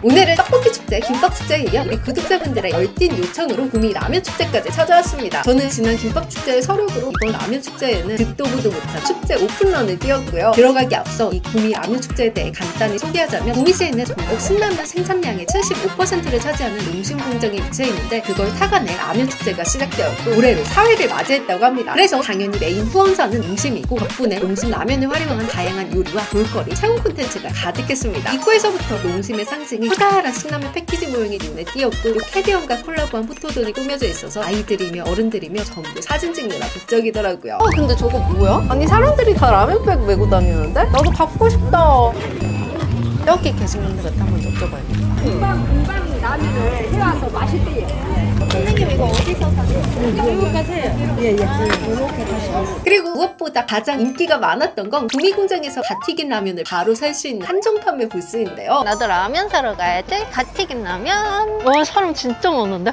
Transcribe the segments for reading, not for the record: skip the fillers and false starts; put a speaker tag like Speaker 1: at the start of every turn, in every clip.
Speaker 1: 오늘은 떡볶이 축제, 김밥 축제에 이어 우리 구독자분들의 열띤 요청으로 구미 라면 축제까지 찾아왔습니다. 저는 지난 김밥 축제의 서력으로 이번 라면 축제에는 듣도 보도 못한 축제 오픈런을 뛰었고요. 들어가기 앞서 이 구미 라면 축제에 대해 간단히 소개하자면 구미시에는 전국 신라면 생산량의 75%를 차지하는 농심 공장이 위치해 있는데 그걸 타간해 라면 축제가 시작되었고 올해로 4회를 맞이했다고 합니다. 그래서 당연히 메인 후원사는 농심이고 덕분에 농심 라면을 활용한 다양한 요리와 볼거리, 체험 콘텐츠가 가득했습니다. 입구에서부터 농심의 상징인 커다란 신라면 패키지 모형이 눈에 띄었고 또 캐디언과 콜라보한 포토존이 꾸며져 있어서 아이들이며 어른들이며 전부 사진 찍느라 북적이더라고요.
Speaker 2: 근데 저거 뭐야? 아니 사람들이 다 라면백 메고 다니는데? 나도 갖고 싶다. 여기 계신 분들한테 한번 여쭤봐야겠다.
Speaker 3: 금방 라면을 해와서 마실때요.
Speaker 2: 선생님 이거 어디서 사세요? 이거 가세요.
Speaker 3: 예예. 이렇게 가시고.
Speaker 1: 그리고 무엇보다 가장 인기가 많았던 건 구미 공장에서 갓 튀긴 라면을 바로 살 수 있는 한정 판매 부스인데요.
Speaker 2: 나도 라면 사러 가야지. 갓 튀긴 라면. 와 사람 진짜 많은데?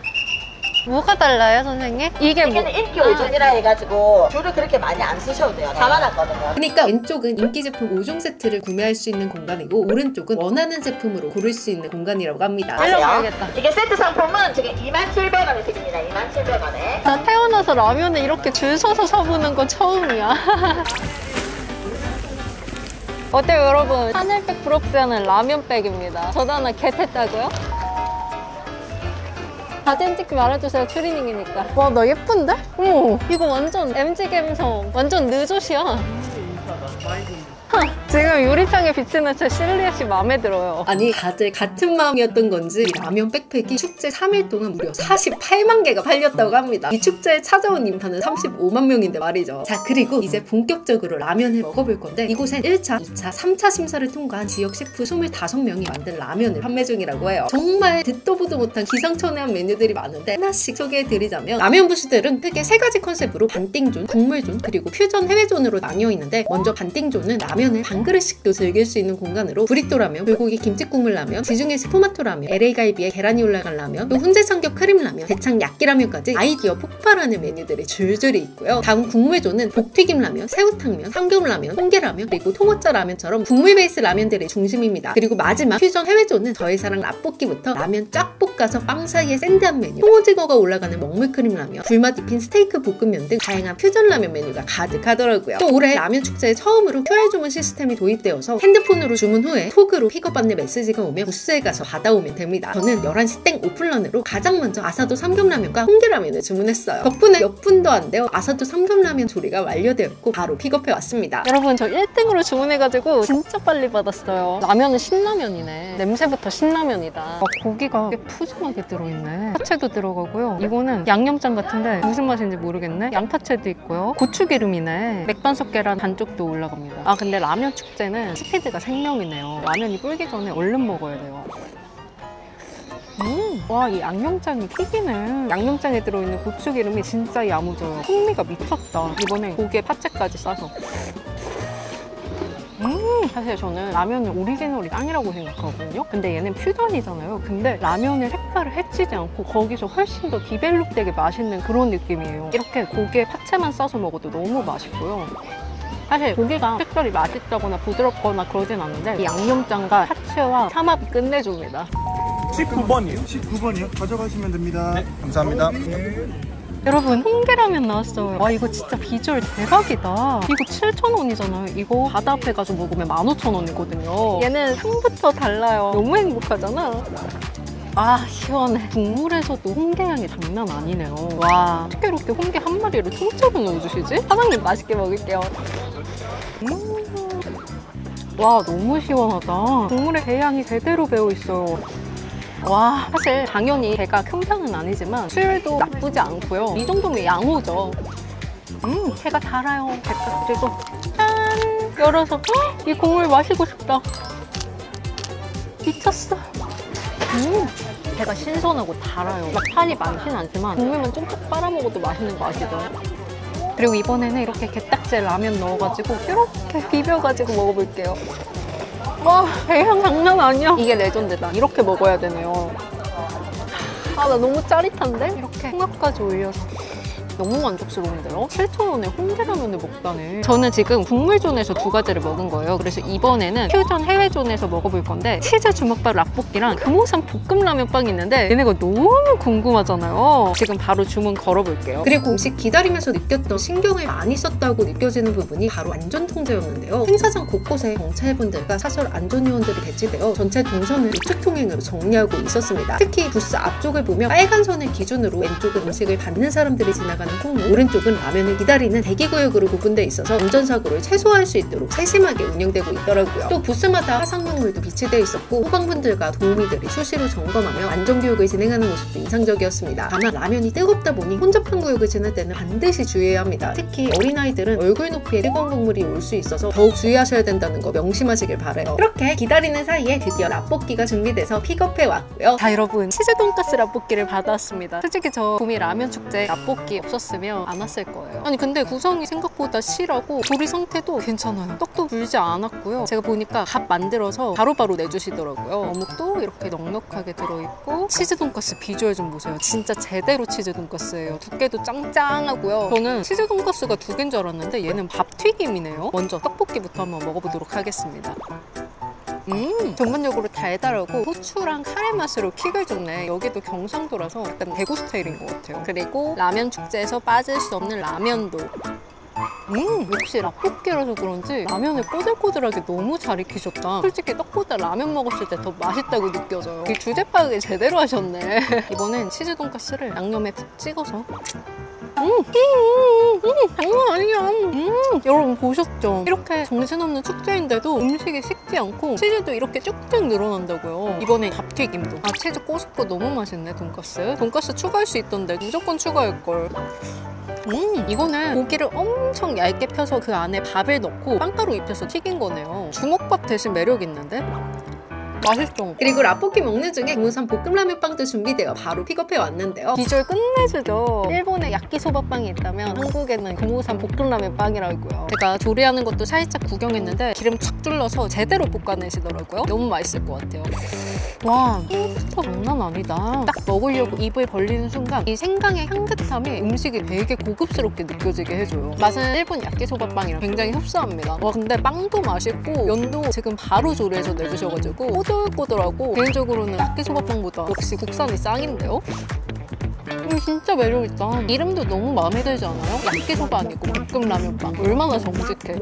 Speaker 2: 뭐가 달라요 선생님? 이게 뭐?
Speaker 4: 여기는 인기 오존이라 해가지고 줄을 그렇게 많이 안 쓰셔도 돼요. 담아놨거든요.
Speaker 1: 그러니까 왼쪽은 인기 제품 5종 세트를 구매할 수 있는 공간이고 오른쪽은 원하는 제품으로 고를 수 있는 공간이라고 합니다.
Speaker 2: 알겠다.
Speaker 4: 이게 세트 상품은 지금 27,000원에 드립니다. 27,000원에.
Speaker 2: 나 태어나서 라면을 이렇게 줄 서서 사보는 건 처음이야. 어때요 여러분? 하늘백 부럽지 않은 라면백입니다. 저도 하나 겟했다고요? 사진 찍지 말아주세요. 추리닝이니까. 와 나 예쁜데? 어머 이거 완전 MG 감성. 완전 느조시야. 지금 유리창에 비치는 제 실루엣이 마음에 들어요.
Speaker 1: 아니 다들 같은 마음이었던 건지 이 라면 백팩이 축제 3일 동안 무려 48만 개가 팔렸다고 합니다. 이 축제에 찾아온 인파는 35만 명인데 말이죠. 자 그리고 이제 본격적으로 라면을 먹어볼 건데 이곳엔 1차, 2차, 3차 심사를 통과한 지역 셰프 25명이 만든 라면을 판매 중이라고 해요. 정말 듣도 보도 못한 기상천외한 메뉴들이 많은데 하나씩 소개해드리자면 라면 부스들은 크게 3가지 컨셉으로 반띵존, 국물존, 그리고 퓨전 해외존으로 나뉘어 있는데 먼저 반띵존은 라면을 한 그릇씩도 즐길 수 있는 공간으로 브리또 라면, 불고기 김치국물 라면, 지중해식 토마토 라면, LA갈비에 계란이 올라간 라면, 또 훈제 삼겹 크림 라면, 대창 야끼 라면까지 아이디어 폭발하는 메뉴들이 줄줄이 있고요. 다음 국물존은 볶튀김 라면, 새우탕면, 삼겹 라면, 홍게 라면, 그리고 통어짜 라면처럼 국물 베이스 라면들이 중심입니다. 그리고 마지막 퓨전 해외존은 저의 사랑 라볶이부터 라면 쫙 볶아서 빵 사이에 샌드한 메뉴, 통오징어가 올라가는 먹물 크림 라면, 불맛 입힌 스테이크 볶음면 등 다양한 퓨전 라면 메뉴가 가득하더라고요. 또 올해 라면 축제에 처음으로 QR 주문 시스템이 도입되어서 핸드폰으로 주문 후에 톡으로 픽업 안내 메시지가 오면 부스에 가서 받아오면 됩니다. 저는 11시 땡 오픈런으로 가장 먼저 아사도 삼겹라면과 홍게라면을 주문했어요. 덕분에 몇 분도 안 되어 아사도 삼겹라면 조리가 완료되었고 바로 픽업해 왔습니다.
Speaker 2: 여러분 저 1등으로 주문해가지고 진짜 빨리 받았어요. 라면은 신라면이네. 냄새부터 신라면이다. 고기가 꽤 푸짐하게 들어있네. 파채도 들어가고요. 이거는 양념장 같은데 무슨 맛인지 모르겠네. 양파채도 있고요. 고추기름이네. 맥반석 계란 반쪽도 올라갑니다. 아 근데 라면 축제는 스피드가 생명이네요. 라면이 불기 전에 얼른 먹어야 돼요. 와, 이 양념장이 튀기네. 양념장에 들어있는 고추기름이 진짜 야무져요. 풍미가 미쳤다. 이번에 고기에 파채까지 싸서. 사실 저는 라면은 오리지널이 짱이라고 생각하거든요. 근데 얘는 퓨전이잖아요. 근데 라면의 색깔을 해치지 않고 거기서 훨씬 더 디벨롭되게 맛있는 그런 느낌이에요. 이렇게 고기에 파채만 싸서 먹어도 너무 맛있고요. 사실 고기가 특별히 맛있다거나 부드럽거나 그러진 않는데 이 양념장과 파채와 삼합이 끝내줍니다.
Speaker 5: 19번이요? 19번이요? 가져가시면 됩니다. 네, 감사합니다.
Speaker 2: 여러분 홍게라면 나왔어요. 와 이거 진짜 비주얼 대박이다. 이거 7,000원이잖아요. 이거 바다 앞에 가서 먹으면 15,000원이거든요. 얘는 향부터 달라요. 너무 행복하잖아. 아 시원해. 국물에서도 홍게 향이 장난 아니네요. 와 어떻게 이렇게 홍게 한 마리를 통째로 넣어주시지? 사장님 맛있게 먹을게요. 와 너무 시원하다. 국물에 게향이 제대로 배어있어요. 와 사실 당연히 배가 큰 편은 아니지만 수율도 나쁘지 않고요. 이 정도면 양호죠. 배가 달아요. 배까지도 짠! 열어서 이 국물 마시고 싶다. 미쳤어. 배가 신선하고 달아요. 막 살이 많진 않지만 국물만 쫑쫑 빨아먹어도 맛있는 거 아시죠? 그리고 이번에는 이렇게 게딱지에 라면 넣어가지고 이렇게 비벼가지고 먹어볼게요. 와 배향 장난 아니야. 이게 레전드다. 이렇게 먹어야 되네요. 아 나 너무 짜릿한데? 이렇게 홍합까지 올려서 너무 만족스러운데요? 7,000원에 홍게라면을 먹다니. 저는 지금 국물존에서 2가지를 먹은 거예요. 그래서 이번에는 퓨전 해외존에서 먹어볼 건데 치즈 주먹밥 라볶이랑 금호산 볶음라면 빵이 있는데 얘네가 너무 궁금하잖아요. 지금 바로 주문 걸어볼게요.
Speaker 1: 그리고 음식 기다리면서 느꼈던 신경을 많이 썼다고 느껴지는 부분이 바로 안전통제였는데요. 행사장 곳곳에 경찰분들과 사설 안전요원들이 배치되어 전체 동선을 우측 통행으로 정리하고 있었습니다. 특히 부스 앞쪽을 보면 빨간 선을 기준으로 왼쪽은 음식을 받는 사람들이 지나가는 콩로, 오른쪽은 라면을 기다리는 대기구역으로 구분되어 있어서 안전사고를 최소화할 수 있도록 세심하게 운영되고 있더라고요. 또 부스마다 화상용물도 비치되어 있었고 소방분들과 도우미들이 수시로 점검하며 안전교육을 진행하는 모습도 인상적이었습니다. 다만 라면이 뜨겁다 보니 혼잡한 구역을 지날 때는 반드시 주의해야 합니다. 특히 어린아이들은 얼굴 높이에 뜨거운 국물이 올 수 있어서 더욱 주의하셔야 된다는 거 명심하시길 바라요. 이렇게 기다리는 사이에 드디어 라볶이가 준비돼서 픽업해 왔고요.
Speaker 2: 자, 여러분, 치즈 돈가스 라볶이를 받아왔습니다. 솔직히 저 구미 라면 축제 라볶이 없었으면 안 왔을 거예요. 아니 근데 구성이 생각보다 실하고 조리 상태도 괜찮아요. 떡도 불지 않았고요. 제가 보니까 밥 만들어서 바로바로 내주시더라고요. 어묵도 이렇게 넉넉하게 들어있고 치즈 돈가스 비주얼 좀 보세요. 진짜 제대로 치즈 돈가스예요. 두께도 짱짱하고요. 저는 치즈 돈가스가 2개인 줄 알았는데 얘는 밥 튀김이네요. 먼저 떡볶이부터 한번 먹어보도록 하겠습니다. 전반적으로 달달하고 후추랑 카레 맛으로 킥을 줬네. 여기도 경상도라서 약간 대구 스타일인 것 같아요. 그리고 라면 축제에서 빠질 수 없는 라면도. 역시 라볶이라서 그런지 라면을 꼬들꼬들하게 너무 잘 익히셨다. 솔직히 떡보다 라면 먹었을 때 더 맛있다고 느껴져요. 이 주제 파악을 제대로 하셨네. 이번엔 치즈 돈가스를 양념에 푹 찍어서 장난 아니야. 여러분 보셨죠? 이렇게 정신없는 축제인데도 음식이 식지 않고 치즈도 이렇게 쭉쭉 늘어난다고요. 이번에 밥튀김도. 아, 치즈 꼬숩고 너무 맛있네. 돈가스 추가할 수 있던데 무조건 추가할걸. 이거는 고기를 엄청 얇게 펴서 그 안에 밥을 넣고 빵가루 입혀서 튀긴 거네요. 주먹밥 대신 매력 있는데? 맛있죠?
Speaker 1: 그리고 라볶이 먹는 중에 금호산 볶음라면 빵도 준비되어 바로 픽업해 왔는데요.
Speaker 2: 비주얼 끝내주죠. 일본에 야끼소바빵이 있다면 한국에는 금호산 볶음라면 빵이라고요. 제가 조리하는 것도 살짝 구경했는데 기름 착 둘러서 제대로 볶아내시더라고요. 너무 맛있을 것 같아요. 와, 진짜 장난 아니다. 딱 먹으려고 입을 벌리는 순간 이 생강의 향긋함이 음식이 되게 고급스럽게 느껴지게 해줘요. 맛은 일본 야끼소바빵이랑 굉장히 흡사합니다. 와, 근데 빵도 맛있고 면도 지금 바로 조리해서 내주셔가지고 꼬들꼬들하고 개인적으로는 야끼소바빵보다 역시 국산이 짱인데요? 진짜 매력있다. 이름도 너무 마음에 들지 않아요? 야끼소바 아니고 볶음라면빵. 얼마나 정직해.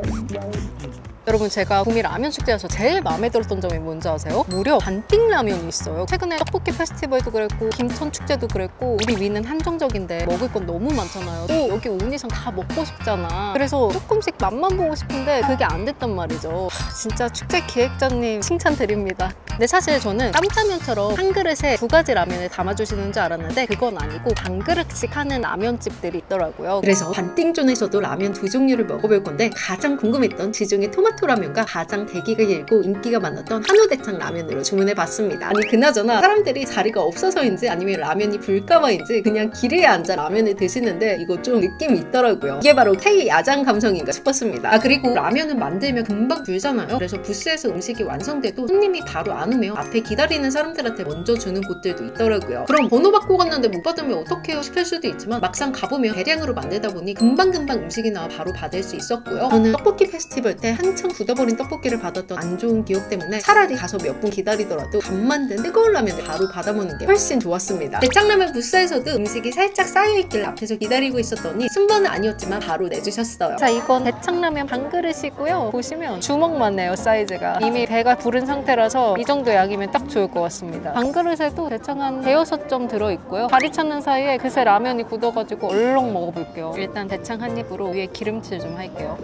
Speaker 2: 여러분, 제가 구미 라면 축제에서 제일 마음에 들었던 점이 뭔지 아세요? 무려 반띵 라면이 있어요. 최근에 떡볶이 페스티벌도 그랬고 김천 축제도 그랬고 우리 위는 한정적인데 먹을 건 너무 많잖아요. 또 여기 온 이상 다 먹고 싶잖아. 그래서 조금씩 맛만 보고 싶은데 그게 안 됐단 말이죠. 진짜 축제 기획자님 칭찬드립니다. 근데 사실 저는 깜짜면처럼 한 그릇에 2가지 라면을 담아주시는 줄 알았는데 그건 아니고 반 그릇씩 하는 라면집들이 있더라고요.
Speaker 1: 그래서 반띵존에서도 라면 2종류를 먹어볼 건데 가장 궁금했던 지중해 토마토 라면과 가장 대기가 길고 인기가 많았던 한우대창 라면으로 주문해봤습니다. 아니 그나저나 사람들이 자리가 없어서인지 아니면 라면이 불까봐인지 그냥 길에 앉아 라면을 드시는데 이거 좀 느낌이 있더라고요. 이게 바로 K 야장 감성인가 싶었습니다. 아, 그리고 라면은 만들면 금방 불잖아요. 그래서 부스에서 음식이 완성돼도 손님이 바로 안 오면 앞에 기다리는 사람들한테 먼저 주는 곳들도 있더라고요. 그럼 번호 받고 갔는데 못 받으면 어떡해요 싶을 수도 있지만 막상 가보면 대량으로 만들다 보니 금방금방 음식이 나와 바로 받을 수 있었고요. 저는 떡볶이 페스티벌 때 한참 굳어버린 떡볶이를 받았던 안 좋은 기억 때문에 차라리 가서 몇 분 기다리더라도 밥 만든 뜨거운 라면을 바로 받아먹는 게 훨씬 좋았습니다. 대창라면 부스에서도 음식이 살짝 쌓여있길 앞에서 기다리고 있었더니 순번은 아니었지만 바로 내주셨어요.
Speaker 2: 자, 이건 대창라면 반 그릇이고요. 보시면 주먹만 해요, 사이즈가. 이미 배가 부른 상태라서 이 정도 양이면 딱 좋을 것 같습니다. 반 그릇에도 대창 한 5-6점 들어있고요. 다리 찾는 사이에 그새 라면이 굳어가지고 얼렁 먹어볼게요. 일단 대창 한 입으로 위에 기름칠 좀 할게요.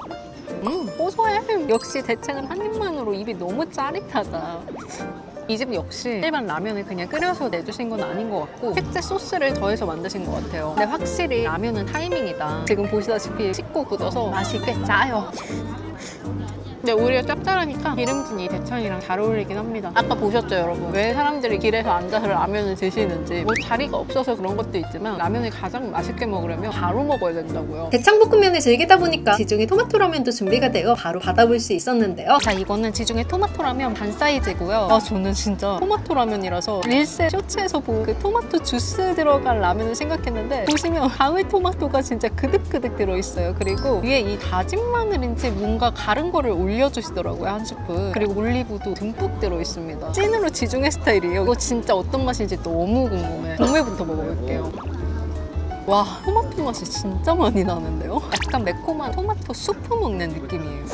Speaker 2: 고소해. 역시 대창은 한 입만으로 입이 너무 짜릿하다. 이 집 역시 일반 라면을 그냥 끓여서 내주신 건 아닌 것 같고 특제 소스를 더해서 만드신 것 같아요. 근데 확실히 라면은 타이밍이다. 지금 보시다시피 씻고 굳어서 맛이 꽤 짜요. 근데 오히려 짭짤하니까 기름진 이 대창이랑 잘 어울리긴 합니다. 아까 보셨죠 여러분? 왜 사람들이 길에서 앉아서 라면을 드시는지. 뭐 자리가 없어서 그런 것도 있지만 라면을 가장 맛있게 먹으려면 바로 먹어야 된다고요.
Speaker 1: 대창볶음면을 즐기다 보니까 지중해 토마토 라면도 준비가 되어 바로 받아볼 수 있었는데요.
Speaker 2: 자, 이거는 지중해 토마토 라면 반 사이즈고요. 아, 저는 진짜 토마토 라면이라서 릴스 쇼츠에서 본 그 토마토 주스 들어간 라면을 생각했는데 보시면 방울토마토가 진짜 그득그득 들어있어요. 그리고 위에 이 다진 마늘인지 뭔가 가른 거를 올려주시더라고요, 한 스푼. 그리고 올리브도 듬뿍 들어있습니다. 찐으로 지중해 스타일이에요. 이거 진짜 어떤 맛인지 너무 궁금해. 국물부터 먹어볼게요. 와, 토마토 맛이 진짜 많이 나는데요? 약간 매콤한 토마토 수프 먹는 느낌이에요.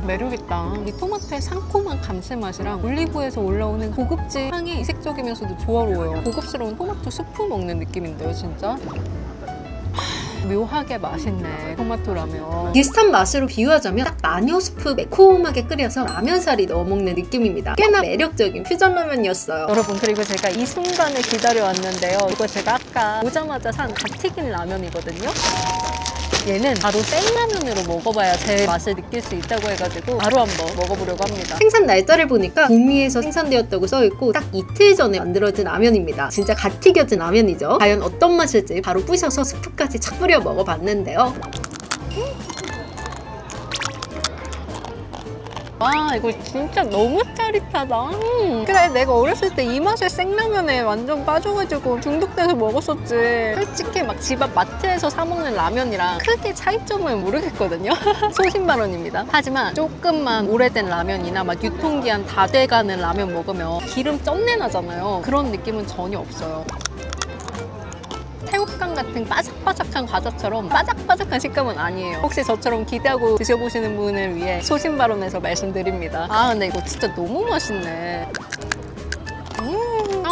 Speaker 2: 매력있다. 이 토마토의 상콤한 감칠맛이랑 올리브에서 올라오는 고급진 향이 이색적이면서도 조화로워요. 고급스러운 토마토 수프 먹는 느낌인데요, 진짜? 묘하게 맛있네, 토마토 라면.
Speaker 1: 비슷한 맛으로 비유하자면 딱 마녀 수프 매콤하게 끓여서 라면사리 넣어 먹는 느낌입니다. 꽤나 매력적인 퓨전 라면이었어요.
Speaker 2: 여러분, 그리고 제가 이 순간을 기다려왔는데요. 이거 제가 아까 오자마자 산 갓튀긴 라면이거든요. 얘는 바로 생라면으로 먹어봐야 제 맛을 느낄 수 있다고 해가지고 바로 한번 먹어보려고 합니다.
Speaker 1: 생산 날짜를 보니까 북미에서 생산되었다고 써있고 딱 이틀 전에 만들어진 라면입니다. 진짜 갓 튀겨진 라면이죠. 과연 어떤 맛일지 바로 부셔서 스프까지 착 뿌려 먹어봤는데요.
Speaker 2: 와, 이거 진짜 너무 짜릿하다. 그래, 내가 어렸을 때 이 맛에 생라면에 완전 빠져가지고 중독돼서 먹었었지. 솔직히 막 집 앞 마트에서 사 먹는 라면이랑 크게 차이점을 모르겠거든요. 소신 발언입니다. 하지만 조금만 오래된 라면이나 막 유통기한 다 돼가는 라면 먹으면 기름 쩐내 나잖아요. 그런 느낌은 전혀 없어요. 새우깡 같은 바삭바삭한 과자처럼 바삭바삭한 식감은 아니에요. 혹시 저처럼 기대하고 드셔보시는 분을 위해 소신 발언에서 말씀드립니다. 아, 근데 이거 진짜 너무 맛있네.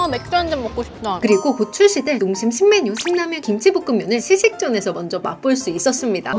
Speaker 2: 맥주 한 잔 먹고 싶다.
Speaker 1: 그리고 곧 출시될 농심 신메뉴 신라면 김치볶음면을 시식존에서 먼저 맛볼 수 있었습니다.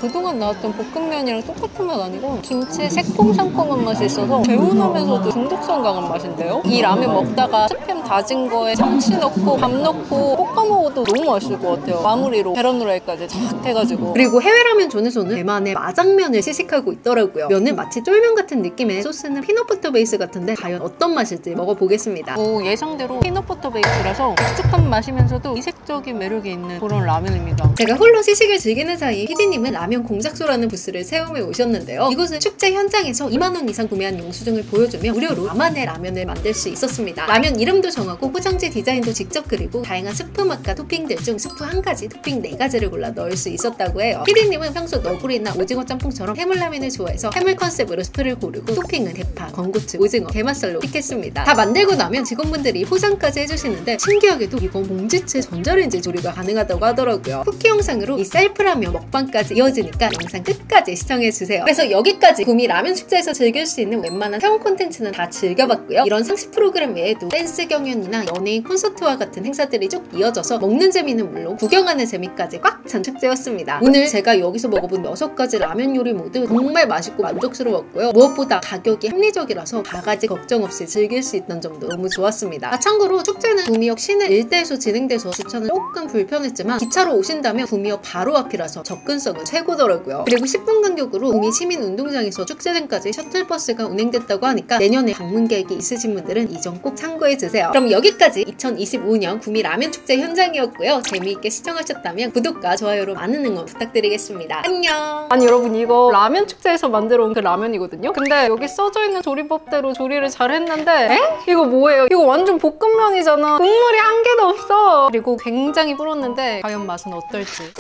Speaker 2: 그동안 나왔던 볶음면이랑 똑같은 맛 아니고 김치의 새콤상콤한 맛이 있어서 개운하면서도 중독성 강한 맛인데요? 이 라면 먹다가 스팸 다진 거에 참치 넣고 밥 넣고 볶아 먹어도 너무 맛있을 것 같아요. 마무리로 계란 후라이까지 쫙 해가지고.
Speaker 1: 그리고 해외 라면존에서는 대만의 마장면을 시식하고 있더라고요. 면은 마치 쫄면 같은 느낌의 소스는 피넛버터 베이스 같은데 과연 어떤 맛일지 먹어보겠습니다.
Speaker 2: 예상대로 피넛버터 베이스라서 익숙한 맛이면서도 이색적인 매력이 있는 그런 라면입니다.
Speaker 1: 제가 홀로 시식을 즐기는 사이 PD님은 라면 공작소라는 부스를 체험해 오셨는데요. 이곳은 축제 현장에서 2만 원 이상 구매한 영수증을 보여주며 무료로 나만의 라면을 만들 수 있었습니다. 라면 이름도 정하고 포장지 디자인도 직접 그리고 다양한 스프 맛과 토핑들 중 스프 한 가지, 토핑 4가지를 골라 넣을 수 있었다고 해요. PD님은 평소 너구리나 오징어 짬뽕처럼 해물라면을 좋아해서 해물 컨셉으로 스프를 고르고 토핑은 대파, 건고추, 오징어, 게맛살로 픽했습니다. 다 만들고 나면 직원분들이 포장까지 해주시는데 신기하게도 이건 봉지채 전자레인지 조리가 가능하다고 하더라고요. 쿠키 영상으로 이 셀프라면 먹방까지 이어지니까 영상 끝까지 시청해주세요. 그래서 여기까지 구미 라면 축제에서 즐길 수 있는 웬만한 체험 콘텐츠는 다 즐겨봤고요. 이런 상식 프로그램 외에도 댄스 경연이나 연예인 콘서트와 같은 행사들이 쭉 이어져서 먹는 재미는 물론 구경하는 재미까지 꽉 찬 축제였습니다. 오늘 제가 여기서 먹어본 6가지 라면 요리 모두 정말 맛있고 만족스러웠고요. 무엇보다 가격이 합리적이라서 바가지 걱정 없이 즐길 수 있던 점도 너무 좋았습니다. 참고로 축제는 구미역 시내 일대에서 진행돼서 주차는 조금 불편했지만 기차로 오신다면 구미역 바로 앞이라서 접근성은 최고더라고요. 그리고 10분 간격으로 구미 시민운동장에서 축제장까지 셔틀버스가 운행됐다고 하니까 내년에 방문 계획이 있으신 분들은 이 점 꼭 참고해주세요. 그럼 여기까지 2025년 구미 라면 축제 현장이었고요. 재미있게 시청하셨다면 구독과 좋아요로 많은 응원 부탁드리겠습니다. 안녕!
Speaker 2: 아니 여러분, 이거 라면 축제에서 만들어 온 그 라면이거든요? 근데 여기 써져 있는 조리법대로 조리를 잘 했는데 이거 뭐예요? 이거 완전 볶음면이잖아. 국물이 한 개도 없어. 그리고 굉장히 불었는데 과연 맛은 어떨지.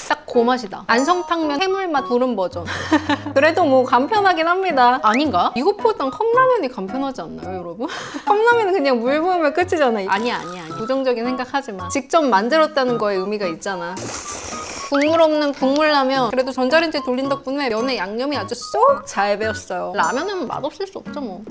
Speaker 2: 딱 그 맛이다. 안성탕면 해물맛 부른 버전. 그래도 뭐 간편하긴 합니다. 아닌가? 이것보단 컵라면이 간편하지 않나요, 여러분? 컵라면은 그냥 물 부으면 끝이잖아. 아니야. 부정적인 생각하지마. 직접 만들었다는 거에 의미가 있잖아. 국물 없는 국물라면 그래도 전자레인지 돌린 덕분에 면의 양념이 아주 쏙 잘 배었어요. 라면은 맛없을 수 없죠 뭐.